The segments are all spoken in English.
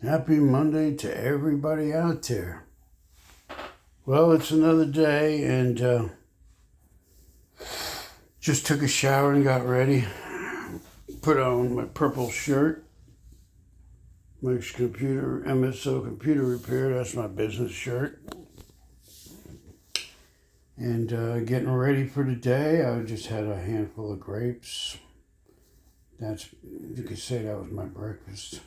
Happy Monday to everybody out there. Well, it's another day, and just took a shower and got ready. Put on my purple shirt, my computer, MSO Computer Repair. That's my business shirt. And getting ready for the day. I just had a handful of grapes. You could say that was my breakfast.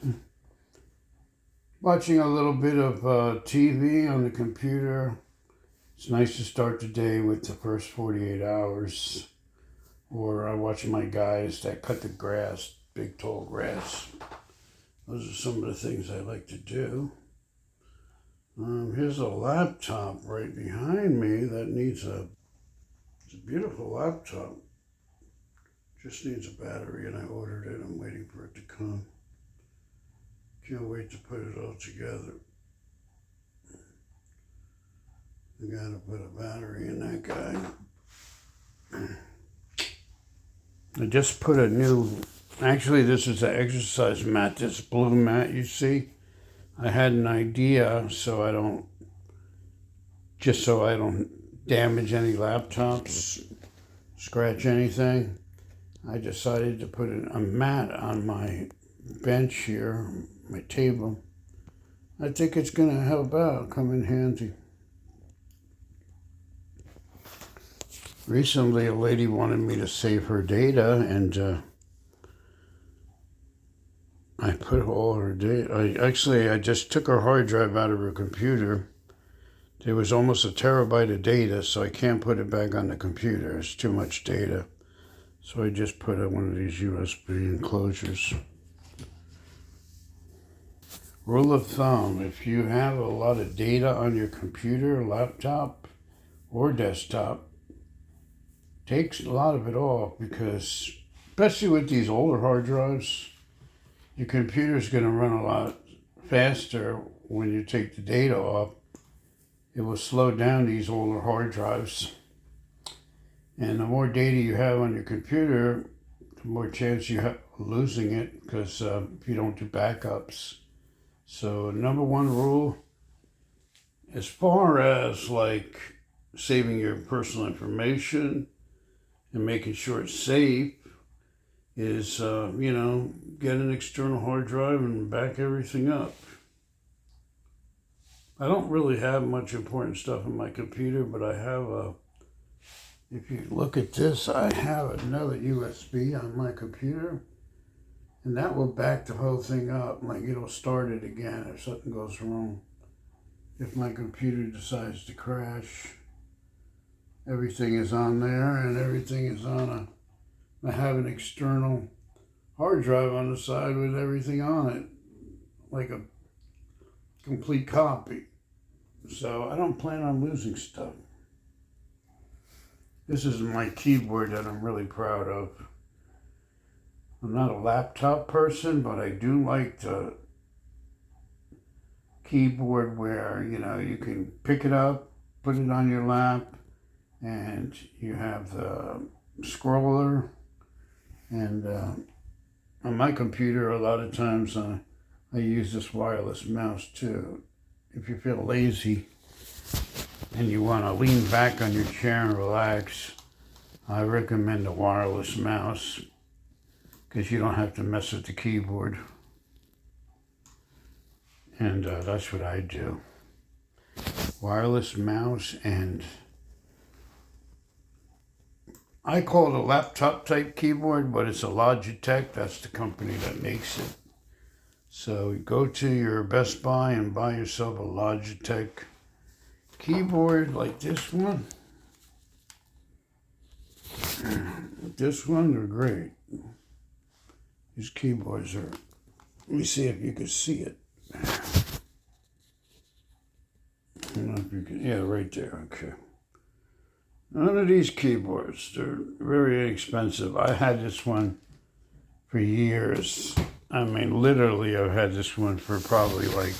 Watching a little bit of TV on the computer. It's nice to start the day with the first 48 hours. Or watching my guys that cut the grass, big tall grass. Those are some of the things I like to do. Here's a laptop right behind me that it's a beautiful laptop. Just needs a battery, and I ordered it. I'm waiting for it to come. Can't wait to put it all together. I gotta put a battery in that guy. I just put actually this is an exercise mat, this blue mat you see. I had an idea so I don't damage any laptops, scratch anything. I decided to put a mat on my bench here, my table. I think it's gonna help out, come in handy. Recently, a lady wanted me to save her data, and I put all her data. I just took her hard drive out of her computer. There was almost a terabyte of data, so I can't put it back on the computer. It's too much data. So I just put one of these USB enclosures. Rule of thumb, if you have a lot of data on your computer, laptop, or desktop, takes a lot of it off, because especially with these older hard drives, your computer's going to run a lot faster when you take the data off. It will slow down these older hard drives. And the more data you have on your computer, the more chance you have losing it, because if you don't do backups. So number one rule, as far as like saving your personal information and making sure it's safe, is get an external hard drive and back everything up. I don't really have much important stuff in my computer, but I have if you look at this, I have another USB on my computer, and that will back the whole thing up. Like, it'll start it again if something goes wrong. If my computer decides to crash, everything is on there, and everything is on I have an external hard drive on the side with everything on it, like a complete copy. So I don't plan on losing stuff. This is my keyboard that I'm really proud of. I'm not a laptop person, but I do like the keyboard where, you can pick it up, put it on your lap, and you have the scroller. And on my computer, a lot of times I use this wireless mouse too. If you feel lazy and you want to lean back on your chair and relax, I recommend a wireless mouse, because you don't have to mess with the keyboard. And that's what I do. Wireless mouse, and I call it a laptop type keyboard, but it's a Logitech. That's the company that makes it. So go to your Best Buy and buy yourself a Logitech keyboard like this one. This one, they're great. These keyboards are, let me see if you can see it. I don't know if you can, yeah, right there, okay. None of these keyboards, they're very inexpensive. I had this one for years. I mean, literally, I've had this one for probably like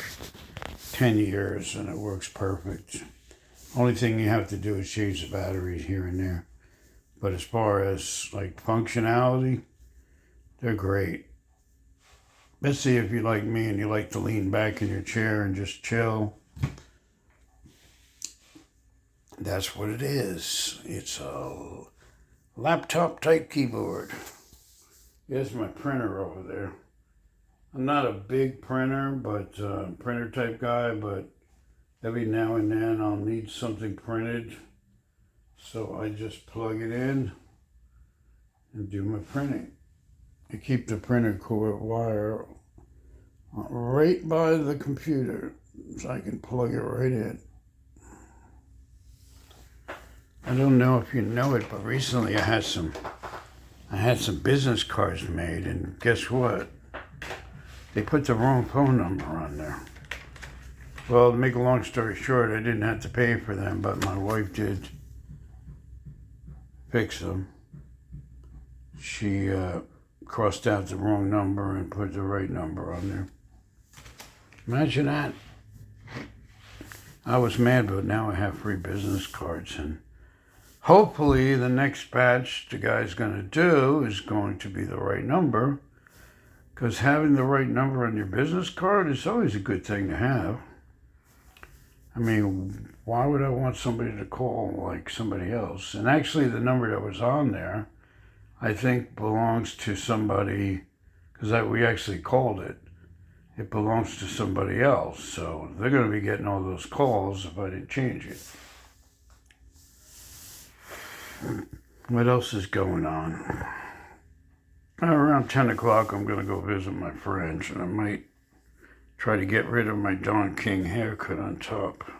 10 years, and it works perfect. Only thing you have to do is change the batteries here and there. But as far as like functionality, they're great. Especially if you're like me and you like to lean back in your chair and just chill. That's what it is. It's a laptop type keyboard. Here's my printer over there. I'm not a big printer, but printer type guy, but every now and then I'll need something printed. So I just plug it in and do my printing. I keep the printer cord wire right by the computer so I can plug it right in. I don't know if you know it, but recently I had some business cards made, and guess what? They put the wrong phone number on there. Well, to make a long story short, I didn't have to pay for them, but my wife did fix them. She crossed out the wrong number and put the right number on there. Imagine that. I was mad, but now I have free business cards, and hopefully the next batch the guy's going to do is going to be the right number, because having the right number on your business card is always a good thing to have. I mean, why would I want somebody to call like somebody else? And actually the number that was on there, I think belongs to somebody, because we actually called it. It belongs to somebody else, so they're going to be getting all those calls if I didn't change it. What else is going on? Around 10 o'clock, I'm going to go visit my friends, and I might try to get rid of my Don King haircut on top.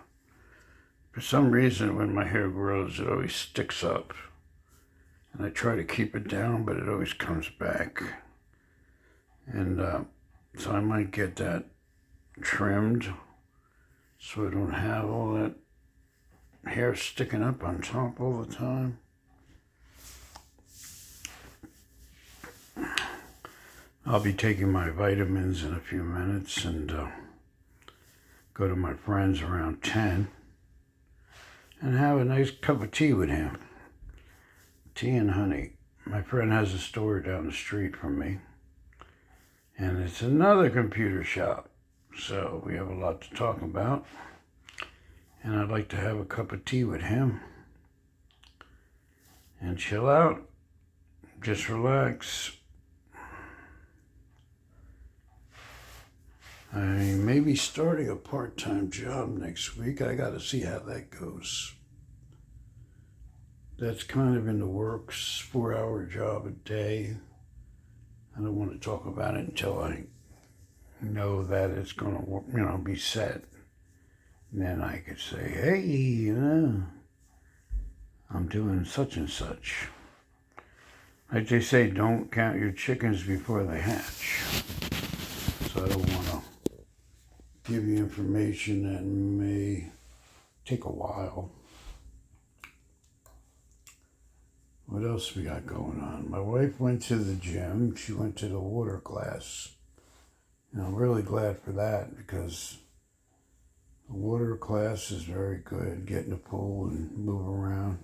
For some reason, when my hair grows, it always sticks up. And I try to keep it down, but it always comes back. And so I might get that trimmed so I don't have all that hair sticking up on top all the time. I'll be taking my vitamins in a few minutes and go to my friend's around 10 and have a nice cup of tea with him. Tea and honey. My friend has a store down the street from me, and it's another computer shop, so we have a lot to talk about, and I'd like to have a cup of tea with him and chill out, just relax. I may be starting a part-time job next week. I got to see how that goes. That's kind of in the works, 4-hour job a day. I don't want to talk about it until I know that it's going to, be set. And then I could say, hey, I'm doing such and such. Like they say, don't count your chickens before they hatch. So I don't want to give you information that may take a while. What else we got going on? My wife went to the gym. She went to the water class. And I'm really glad for that, because the water class is very good. Get in the pool and move around.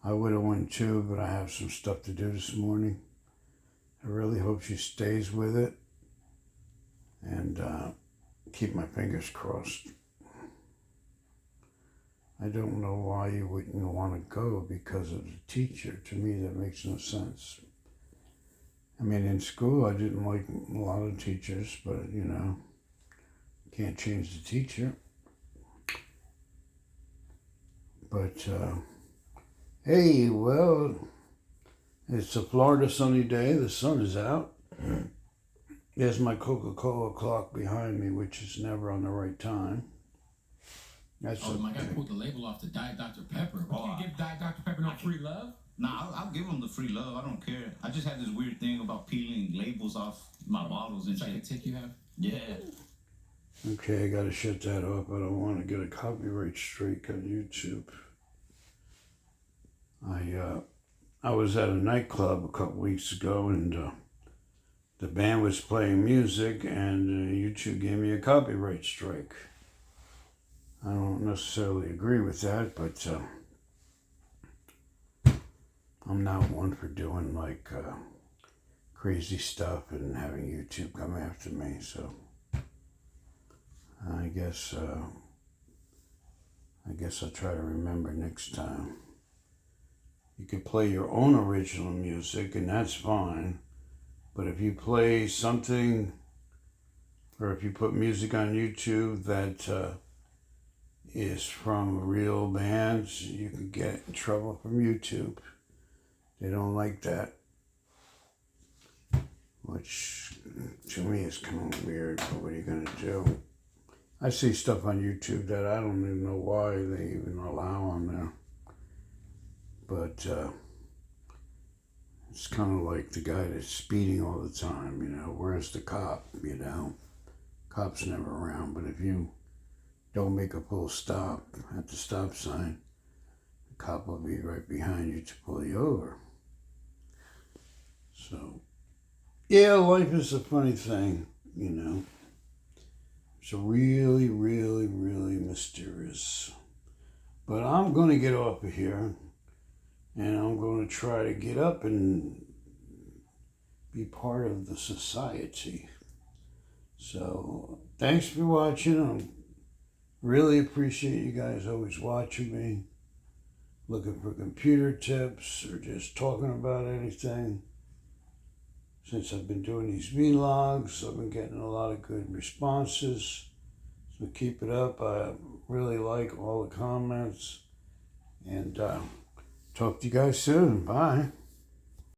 I would have went too, but I have some stuff to do this morning. I really hope she stays with it. And keep my fingers crossed. I don't know why you wouldn't want to go because of the teacher. To me, that makes no sense. I mean, in school, I didn't like a lot of teachers, but, can't change the teacher. But, hey, well, it's a Florida sunny day. The sun is out. There's my Coca-Cola clock behind me, which is never on the right time. That's my guy pulled the label off the Diet Dr. Pepper. Oh, You give Diet Dr. Pepper no free love? Nah, I'll give them the free love. I don't care. I just had this weird thing about peeling labels off my bottles and It's like a shit. tick you have? Yeah. Okay, I gotta shut that off. I don't want to get a copyright strike on YouTube. I was at a nightclub a couple weeks ago, and the band was playing music, and YouTube gave me a copyright strike. I don't necessarily agree with that, but I'm not one for doing crazy stuff and having YouTube come after me. So I guess I'll try to remember next time. You can play your own original music, and that's fine. But if you play something, or if you put music on YouTube that is from real bands, you can get in trouble from YouTube. They don't like that. Which, to me, is kind of weird, but what are you going to do? I see stuff on YouTube that I don't even know why they even allow on there. But it's kind of like the guy that's speeding all the time, where's the cop, Cop's never around, but if you don't make a full stop at the stop sign, the cop will be right behind you to pull you over. So, yeah, life is a funny thing, It's really, really, really mysterious. But I'm going to get off of here, and I'm going to try to get up and be part of the society. So, thanks for watching. I really appreciate you guys always watching me, looking for computer tips or just talking about anything. Since I've been doing these vlogs, I've been getting a lot of good responses. So keep it up. I really like all the comments. And talk to you guys soon. Bye.